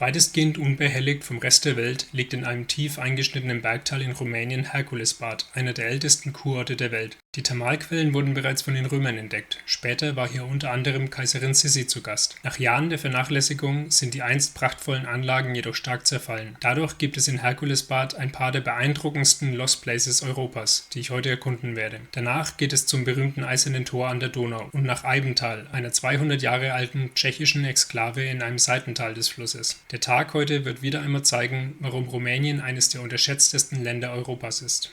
Weitestgehend unbehelligt vom Rest der Welt liegt in einem tief eingeschnittenen Bergtal in Rumänien Herkulesbad, einer der ältesten Kurorte der Welt. Die Thermalquellen wurden bereits von den Römern entdeckt. Später war hier unter anderem Kaiserin Sissi zu Gast. Nach Jahren der Vernachlässigung sind die einst prachtvollen Anlagen jedoch stark zerfallen. Dadurch gibt es in Herkulesbad ein paar der beeindruckendsten Lost Places Europas, die ich heute erkunden werde. Danach geht es zum berühmten Eisernen Tor an der Donau und nach Eibental, einer 200 Jahre alten tschechischen Exklave in einem Seitental des Flusses. Der Tag heute wird wieder einmal zeigen, warum Rumänien eines der unterschätztesten Länder Europas ist.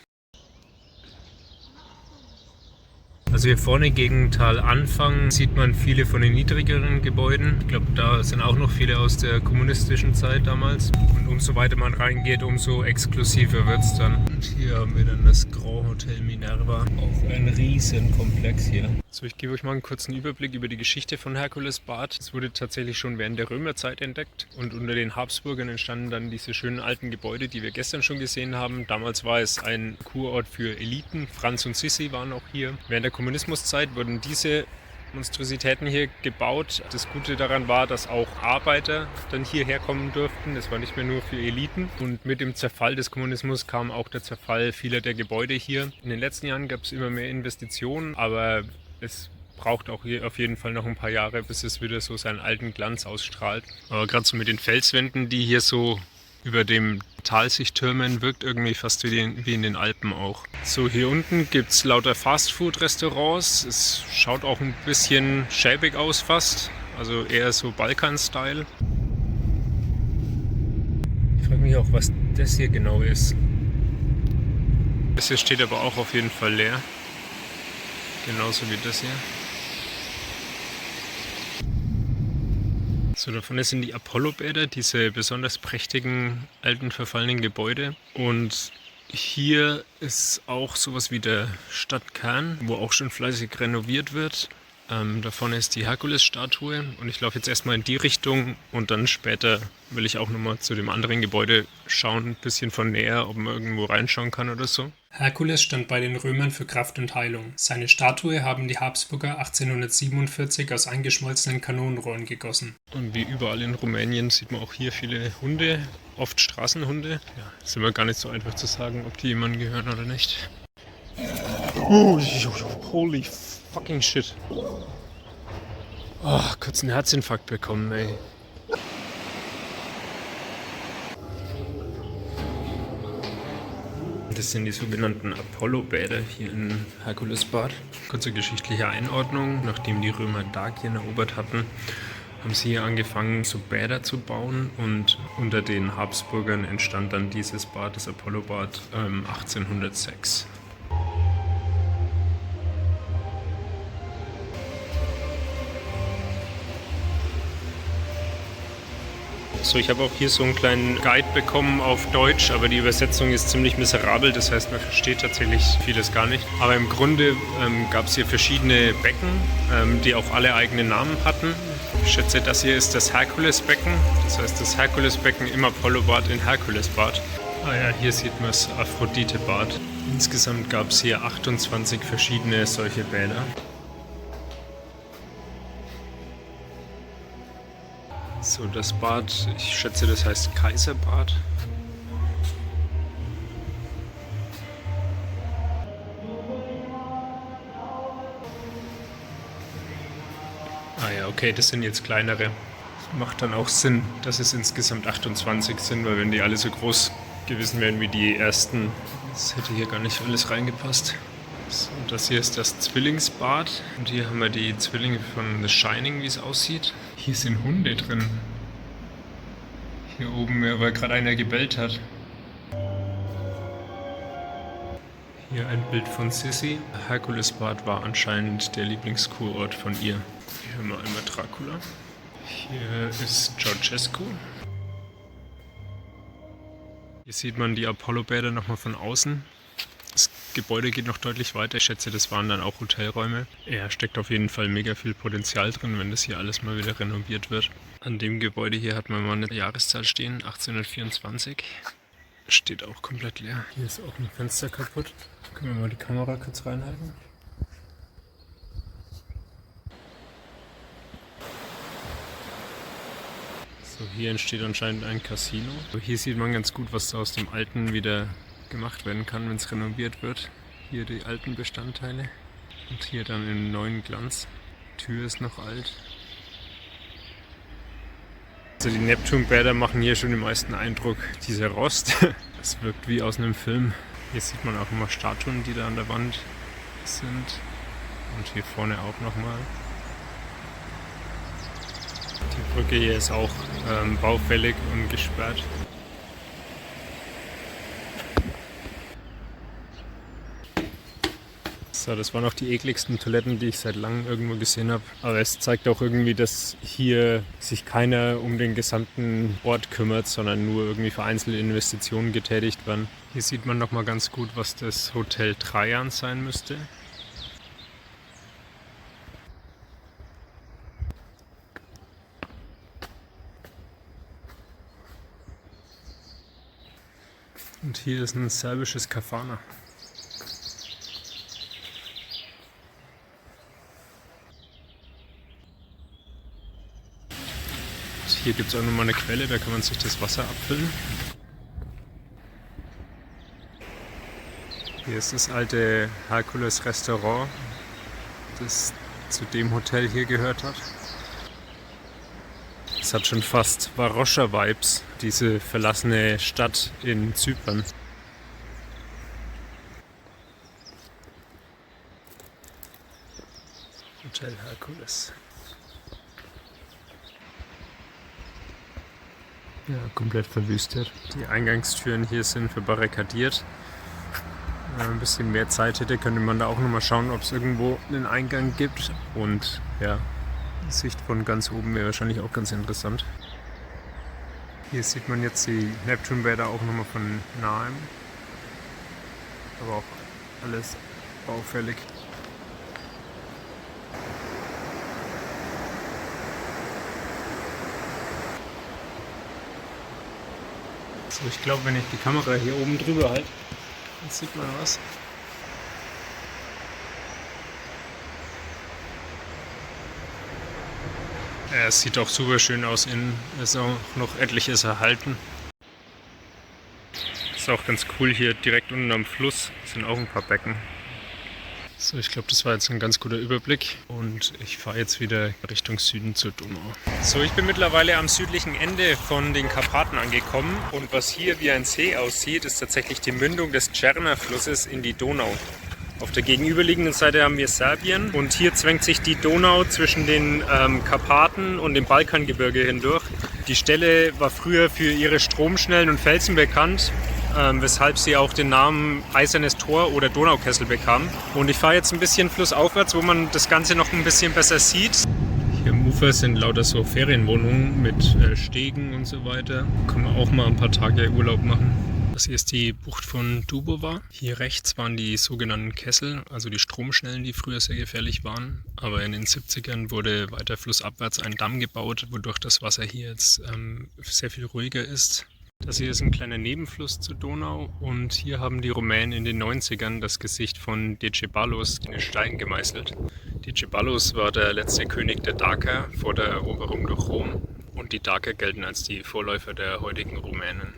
Also hier vorne gegen Talanfang sieht man viele von den niedrigeren Gebäuden. Ich glaube, da sind auch noch viele aus der kommunistischen Zeit damals. Und umso weiter man reingeht, umso exklusiver wird es dann. Und hier haben wir dann das Grand Hotel Minerva. Auch ein riesen Komplex hier. So, ich gebe euch mal einen kurzen Überblick über die Geschichte von Herkulesbad. Es wurde tatsächlich schon während der Römerzeit entdeckt. Und unter den Habsburgern entstanden dann diese schönen alten Gebäude, die wir gestern schon gesehen haben. Damals war es ein Kurort für Eliten. Franz und Sissi waren auch hier. Während der Kommunismuszeit wurden diese Monstrositäten hier gebaut. Das Gute daran war, dass auch Arbeiter dann hierher kommen durften. Das war nicht mehr nur für Eliten. Und mit dem Zerfall des Kommunismus kam auch der Zerfall vieler der Gebäude hier. In den letzten Jahren gab es immer mehr Investitionen, aber es braucht auch hier auf jeden Fall noch ein paar Jahre, bis es wieder so seinen alten Glanz ausstrahlt. Aber gerade so mit den Felswänden, die hier so über dem Tal sich türmen, wirkt irgendwie fast wie in den Alpen auch. So, hier unten gibt es lauter Fastfood-Restaurants. Es schaut auch ein bisschen schäbig aus fast, also eher so Balkan-Style. Ich frage mich auch, was das hier genau ist. Das hier steht aber auch auf jeden Fall leer. Genauso wie das hier. So, davon sind die Apollobäder, diese besonders prächtigen, alten, verfallenen Gebäude. Und hier ist auch sowas wie der Stadtkern, wo auch schon fleißig renoviert wird. Da vorne ist die Herkules-Statue und ich laufe jetzt erstmal in die Richtung und dann später will ich auch nochmal zu dem anderen Gebäude schauen, ein bisschen von näher, ob man irgendwo reinschauen kann oder so. Herkules stand bei den Römern für Kraft und Heilung. Seine Statue haben die Habsburger 1847 aus eingeschmolzenen Kanonenrohren gegossen. Und wie überall in Rumänien sieht man auch hier viele Hunde, oft Straßenhunde. Ja, ist immer gar nicht so einfach zu sagen, ob die jemandem gehören oder nicht. Oh, holy fucking shit. Oh, kurz einen Herzinfarkt bekommen, ey. Das sind die sogenannten Apollobäder hier in Herkulesbad. Kurze geschichtliche Einordnung. Nachdem die Römer Dakien erobert hatten, haben sie hier angefangen, so Bäder zu bauen. Und unter den Habsburgern entstand dann dieses Bad, das Apollobad, 1806. So, ich habe auch hier so einen kleinen Guide bekommen auf Deutsch, aber die Übersetzung ist ziemlich miserabel, das heißt, man versteht tatsächlich vieles gar nicht. Aber im Grunde gab es hier verschiedene Becken, die auch alle eigene Namen hatten. Ich schätze, das hier ist das Herkulesbecken, das heißt das Herkulesbecken im Apollobad in Herkulesbad. Ah ja, hier sieht man das Aphroditebad. Insgesamt gab es hier 28 verschiedene solche Bäder. So, das Bad, ich schätze, das heißt Kaiserbad. Ah ja, okay, das sind jetzt kleinere. Macht dann auch Sinn, dass es insgesamt 28 sind, weil wenn die alle so groß gewesen wären wie die ersten, das hätte hier gar nicht alles reingepasst. So, das hier ist das Zwillingsbad und hier haben wir die Zwillinge von The Shining, wie es aussieht. Hier sind Hunde drin. Hier oben, weil gerade einer gebellt hat. Hier ein Bild von Sissi. Herkulesbad war anscheinend der Lieblingskurort von ihr. Hier haben wir einmal Dracula. Hier ist Ceausescu. Hier sieht man die Apollobäder nochmal von außen. Das Gebäude geht noch deutlich weiter. Ich schätze, das waren dann auch Hotelräume. Ja, steckt auf jeden Fall mega viel Potenzial drin, wenn das hier alles mal wieder renoviert wird. An dem Gebäude hier hat man mal eine Jahreszahl stehen, 1824. Steht auch komplett leer. Hier ist auch ein Fenster kaputt. Können wir mal die Kamera kurz reinhalten? So, hier entsteht anscheinend ein Casino. Hier sieht man ganz gut, was aus dem Alten wieder gemacht werden kann, wenn es renoviert wird. Hier die alten Bestandteile und hier dann im neuen Glanz. Die Tür ist noch alt. Also die Neptunbäder machen hier schon den meisten Eindruck. Dieser Rost, das wirkt wie aus einem Film. Hier sieht man auch immer Statuen, die da an der Wand sind. Und hier vorne auch nochmal. Die Brücke hier ist auch baufällig und gesperrt. So, das waren auch die ekligsten Toiletten, die ich seit langem irgendwo gesehen habe. Aber es zeigt auch irgendwie, dass hier sich keiner um den gesamten Ort kümmert, sondern nur irgendwie vereinzelte Investitionen getätigt werden. Hier sieht man nochmal ganz gut, was das Hotel Trajan sein müsste. Und hier ist ein serbisches Kafana. Hier gibt es auch nochmal eine Quelle, da kann man sich das Wasser abfüllen. Hier ist das alte Herkules Restaurant, das zu dem Hotel hier gehört hat. Es hat schon fast Varosha-Vibes, diese verlassene Stadt in Zypern. Hotel Herkules. Ja, komplett verwüstet. Die Eingangstüren hier sind verbarrikadiert. Wenn man ein bisschen mehr Zeit hätte, könnte man da auch nochmal schauen, ob es irgendwo einen Eingang gibt. Und ja, die Sicht von ganz oben wäre wahrscheinlich auch ganz interessant. Hier sieht man jetzt die Neptunbäder auch nochmal von nahem. Aber auch alles baufällig. So, ich glaube, wenn ich die Kamera hier oben drüber halte, dann sieht man was. Ja, es sieht auch super schön aus innen. Ist auch noch etliches erhalten. Ist auch ganz cool hier direkt unten am Fluss sind auch ein paar Becken. So, ich glaube, das war jetzt ein ganz guter Überblick und ich fahre jetzt wieder Richtung Süden zur Donau. So, ich bin mittlerweile am südlichen Ende von den Karpaten angekommen und was hier wie ein See aussieht, ist tatsächlich die Mündung des Tscherna-Flusses in die Donau. Auf der gegenüberliegenden Seite haben wir Serbien und hier zwängt sich die Donau zwischen den Karpaten und dem Balkangebirge hindurch. Die Stelle war früher für ihre Stromschnellen und Felsen bekannt, weshalb sie auch den Namen Eisernes Tor oder Donaukessel bekam. Und ich fahre jetzt ein bisschen flussaufwärts, wo man das Ganze noch ein bisschen besser sieht. Hier am Ufer sind lauter so Ferienwohnungen mit Stegen und so weiter. Da kann man auch mal ein paar Tage Urlaub machen. Das hier ist die Bucht von Dubova. Hier rechts waren die sogenannten Kessel, also die Stromschnellen, die früher sehr gefährlich waren. Aber in den 70ern wurde weiter flussabwärts ein Damm gebaut, wodurch das Wasser hier jetzt sehr viel ruhiger ist. Das hier ist ein kleiner Nebenfluss zur Donau und hier haben die Rumänen in den 90ern das Gesicht von Decebalus in den Stein gemeißelt. Decebalus war der letzte König der Daker vor der Eroberung durch Rom und die Daker gelten als die Vorläufer der heutigen Rumänen.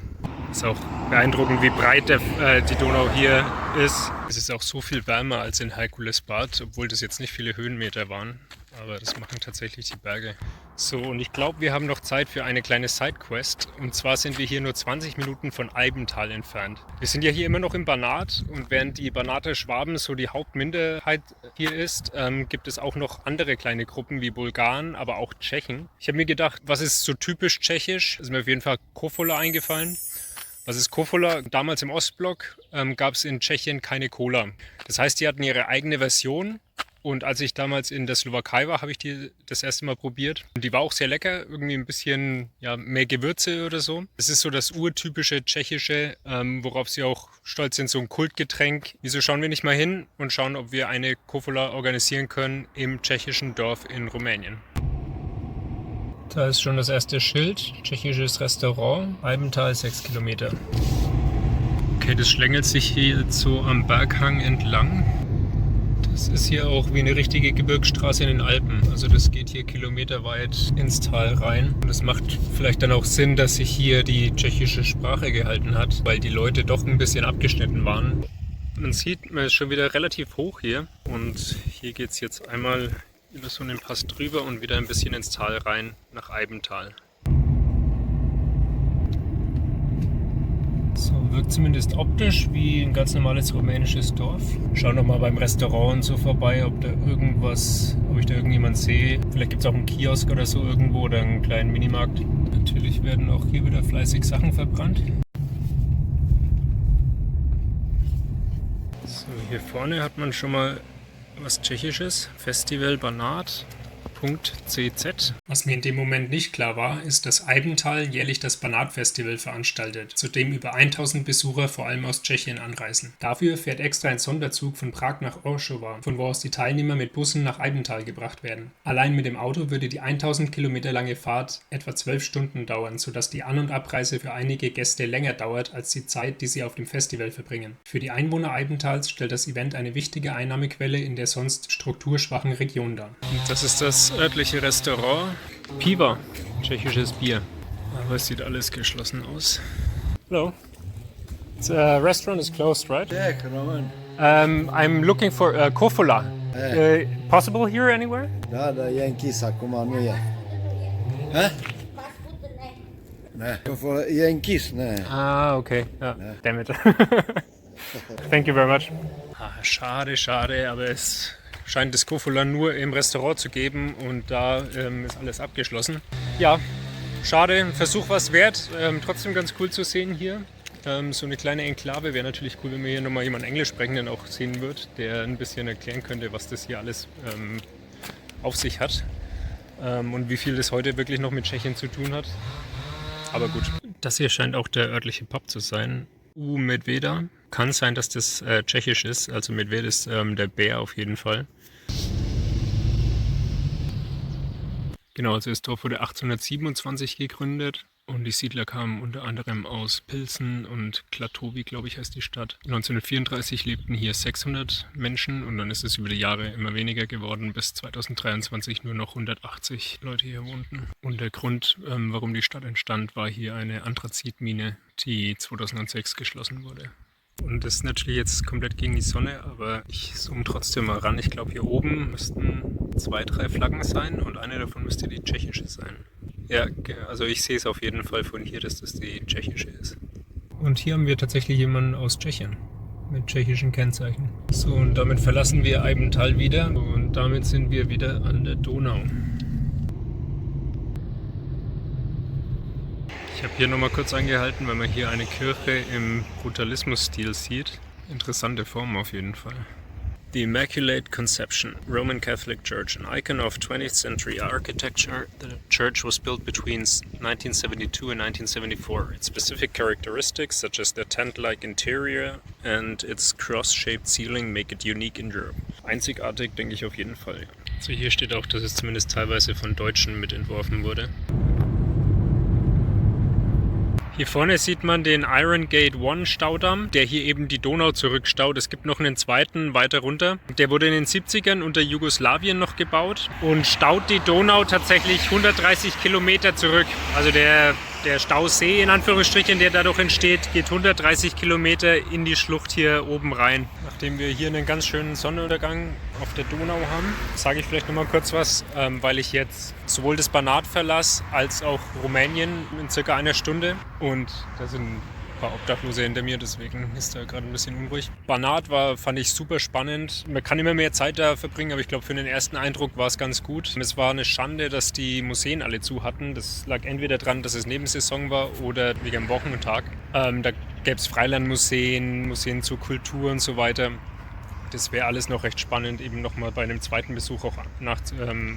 Es ist auch beeindruckend, wie breit die Donau hier ist. Es ist auch so viel wärmer als in Herkulesbad, obwohl das jetzt nicht viele Höhenmeter waren. Aber das machen tatsächlich die Berge. So, und ich glaube, wir haben noch Zeit für eine kleine Sidequest. Und zwar sind wir hier nur 20 Minuten von Eibental entfernt. Wir sind ja hier immer noch im Banat. Und während die Banater Schwaben so die Hauptminderheit hier ist, gibt es auch noch andere kleine Gruppen wie Bulgaren, aber auch Tschechen. Ich habe mir gedacht, was ist so typisch tschechisch? Ist mir auf jeden Fall Kofola eingefallen. Was ist Kofola? Damals im Ostblock gab es in Tschechien keine Cola. Das heißt, die hatten ihre eigene Version. Und als ich damals in der Slowakei war, habe ich die das erste Mal probiert. Und die war auch sehr lecker, irgendwie ein bisschen mehr Gewürze oder so. Das ist so das urtypische Tschechische, worauf sie auch stolz sind, so ein Kultgetränk. Wieso schauen wir nicht mal hin und schauen, ob wir eine Kofola organisieren können im tschechischen Dorf in Rumänien. Da ist schon das erste Schild, tschechisches Restaurant, Eibental 6 Kilometer. Okay, das schlängelt sich hier jetzt so am Berghang entlang. Das ist hier auch wie eine richtige Gebirgsstraße in den Alpen. Also das geht hier kilometerweit ins Tal rein. Und es macht vielleicht dann auch Sinn, dass sich hier die tschechische Sprache gehalten hat, weil die Leute doch ein bisschen abgeschnitten waren. Man sieht, man ist schon wieder relativ hoch hier. Und hier geht es jetzt einmal über so einen Pass drüber und wieder ein bisschen ins Tal rein, nach Eibental. So, wirkt zumindest optisch wie ein ganz normales rumänisches Dorf. Schau noch mal beim Restaurant und so vorbei, ob ich da irgendjemand sehe. Vielleicht gibt es auch einen Kiosk oder so irgendwo oder einen kleinen Minimarkt. Natürlich werden auch hier wieder fleißig Sachen verbrannt. So, hier vorne hat man schon mal was Tschechisches. Festival Banát. .cz. Was mir in dem Moment nicht klar war, ist, dass Eibental jährlich das Banát-Festival veranstaltet, zu dem über 1000 Besucher vor allem aus Tschechien anreisen. Dafür fährt extra ein Sonderzug von Prag nach Oršova, von wo aus die Teilnehmer mit Bussen nach Eibental gebracht werden. Allein mit dem Auto würde die 1000 Kilometer lange Fahrt etwa 12 Stunden dauern, sodass die An- und Abreise für einige Gäste länger dauert als die Zeit, die sie auf dem Festival verbringen. Für die Einwohner Eibentals stellt das Event eine wichtige Einnahmequelle in der sonst strukturschwachen Region dar. Und das ist das örtliche Restaurant Piva, tschechisches Bier. Aber es sieht alles geschlossen aus. Hello. The restaurant is closed, right? Yeah, come on. I'm looking for Kofola. Possible here anywhere? Da je kisa, kuma nije. Hä? Ne, je kis, ne. Ah, okay. Ja. Damn it. Thank you very much. Schade, aber es scheint das Kofola nur im Restaurant zu geben und da ist alles abgeschlossen. Ja, schade, ein Versuch was wert, trotzdem ganz cool zu sehen hier. So eine kleine Enklave wäre natürlich cool, wenn wir hier nochmal jemanden Englisch sprechenden auch sehen wird, der ein bisschen erklären könnte, was das hier alles auf sich hat und wie viel das heute wirklich noch mit Tschechien zu tun hat. Aber gut. Das hier scheint auch der örtliche Pub zu sein. Medveda. Kann sein, dass das tschechisch ist, also Medved ist der Bär auf jeden Fall. Genau, also das Dorf wurde 1827 gegründet und die Siedler kamen unter anderem aus Pilsen und Klatovy, glaube ich, heißt die Stadt. 1934 lebten hier 600 Menschen und dann ist es über die Jahre immer weniger geworden, bis 2023 nur noch 180 Leute hier wohnten. Und der Grund, warum die Stadt entstand, war hier eine Anthrazitmine, die 2006 geschlossen wurde. Und das ist natürlich jetzt komplett gegen die Sonne, aber ich zoome trotzdem mal ran. Ich glaube, hier oben müssten 2, 3 Flaggen sein und eine davon müsste die tschechische sein. Ja, also ich sehe es auf jeden Fall von hier, dass das die tschechische ist. Und hier haben wir tatsächlich jemanden aus Tschechien mit tschechischen Kennzeichen. So, und damit verlassen wir Eibental wieder und damit sind wir wieder an der Donau. Ich habe hier nochmal kurz angehalten, weil man hier eine Kirche im Brutalismus-Stil sieht. Interessante Form auf jeden Fall. The Immaculate Conception, Roman Catholic Church, an icon of 20th century architecture. The church was built between 1972 and 1974. Its specific characteristics, such as the tent-like interior and its cross-shaped ceiling, make it unique in Europe. Einzigartig, denke ich auf jeden Fall. Also hier steht auch, dass es zumindest teilweise von Deutschen mitentworfen wurde. Hier vorne sieht man den Iron Gate 1 Staudamm, der hier eben die Donau zurückstaut. Es gibt noch einen zweiten weiter runter. Der wurde in den 70ern unter Jugoslawien noch gebaut und staut die Donau tatsächlich 130 Kilometer zurück. Also der Stausee in Anführungsstrichen, der dadurch entsteht, geht 130 Kilometer in die Schlucht hier oben rein. Nachdem wir hier einen ganz schönen Sonnenuntergang auf der Donau haben, sage ich vielleicht nochmal kurz was, weil ich jetzt sowohl das Banat verlasse als auch Rumänien in circa einer Stunde. Und da sind ein paar Obdachlose hinter mir, deswegen ist da gerade ein bisschen unruhig. Banat fand ich super spannend. Man kann immer mehr Zeit da verbringen, aber ich glaube, für den ersten Eindruck war es ganz gut. Es war eine Schande, dass die Museen alle zu hatten. Das lag entweder daran, dass es Nebensaison war oder wegen am Wochentag. Da gäbe es Freilandmuseen, Museen zur Kultur und so weiter. Das wäre alles noch recht spannend, eben nochmal bei einem zweiten Besuch auch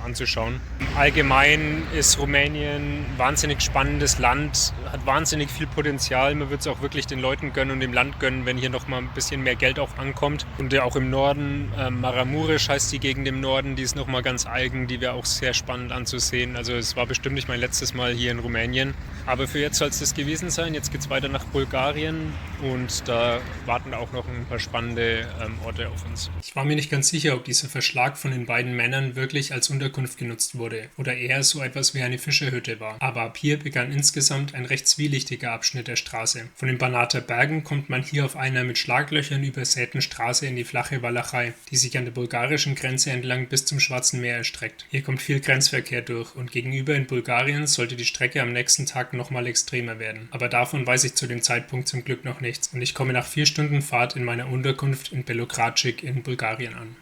anzuschauen. Allgemein ist Rumänien ein wahnsinnig spannendes Land, hat wahnsinnig viel Potenzial. Man wird es auch wirklich den Leuten gönnen und dem Land gönnen, wenn hier nochmal ein bisschen mehr Geld auch ankommt. Und ja auch im Norden, Maramureș heißt die Gegend im Norden, die ist nochmal ganz eigen, die wäre auch sehr spannend anzusehen. Also es war bestimmt nicht mein letztes Mal hier in Rumänien. Aber für jetzt soll es das gewesen sein. Jetzt geht es weiter nach Bulgarien. und da warten auch noch ein paar spannende Orte auf uns. Ich war mir nicht ganz sicher, ob dieser Verschlag von den beiden Männern wirklich als Unterkunft genutzt wurde oder eher so etwas wie eine Fischerhütte war. Aber ab hier begann insgesamt ein recht zwielichtiger Abschnitt der Straße. Von den Banater Bergen kommt man hier auf einer mit Schlaglöchern übersäten Straße in die flache Walachei, die sich an der bulgarischen Grenze entlang bis zum Schwarzen Meer erstreckt. Hier kommt viel Grenzverkehr durch und gegenüber in Bulgarien sollte die Strecke am nächsten Tag nochmal extremer werden. Aber davon weiß ich zu dem Zeitpunkt zum Glück noch nichts und ich komme nach 4 Stunden Fahrt in meiner Unterkunft in Belogradschik in Bulgarien an.